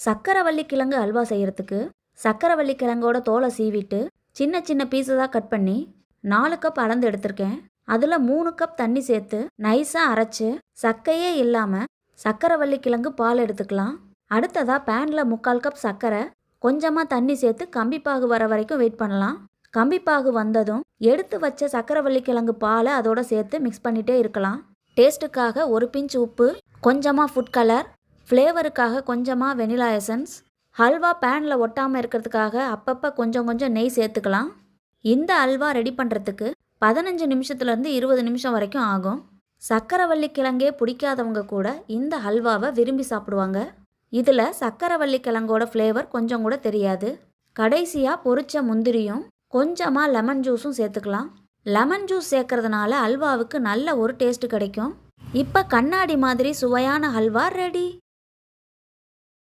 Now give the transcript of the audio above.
சக்கரவள்ளி கிழங்கு அல்வா செய்கிறதுக்கு சக்கரவள்ளி கிழங்கோட தோலை சீவிட்டு சின்ன சின்ன பீஸஸாக கட் பண்ணி 4 கப் அளந்து எடுத்திருக்கேன். அதில் 3 கப் தண்ணி சேர்த்து நைஸாக அரைச்சி சக்கையே இல்லாமல் சக்கரவள்ளி கிழங்கு பால் எடுத்துக்கலாம். அடுத்ததாக பேனில் 3/4 கப் சர்க்கரை கொஞ்சமாக தண்ணி சேர்த்து கம்பிப்பாகு வர வரைக்கும் வெயிட் பண்ணலாம். கம்பிப்பாகு வந்ததும் எடுத்து வச்ச சக்கரவள்ளி கிழங்கு பாலை அதோட சேர்த்து மிக்ஸ் பண்ணிகிட்டே இருக்கலாம். டேஸ்ட்டுக்காக ஒரு பிஞ்ச் உப்பு, கொஞ்சமாக ஃபுட் கலர், ஃப்ளேவருக்காக கொஞ்சமாக வெனிலா எசன்ஸ், ஹல்வா பேனில் ஒட்டாமல் இருக்கிறதுக்காக அப்பப்போ கொஞ்சம் கொஞ்சம் நெய் சேர்த்துக்கலாம். இந்த அல்வா ரெடி பண்ணுறதுக்கு 15 நிமிஷத்துலேருந்து 20 நிமிஷம் வரைக்கும் ஆகும். சக்கரவள்ளி கிழங்கே பிடிக்காதவங்க கூட இந்த ஹல்வாவை விரும்பி சாப்பிடுவாங்க. இதில் சக்கரவள்ளி கிழங்கோட ஃப்ளேவர் கொஞ்சம் கூட தெரியாது. கடைசியாக பொரிச்ச முந்திரியும் கொஞ்சமாக லெமன் ஜூஸும் சேர்த்துக்கலாம். லெமன் ஜூஸ் சேர்க்கறதுனால அல்வாவுக்கு நல்ல ஒரு டேஸ்ட் கிடைக்கும். இப்போ கண்ணாடி மாதிரி சுவையான ஹல்வா ரெடி.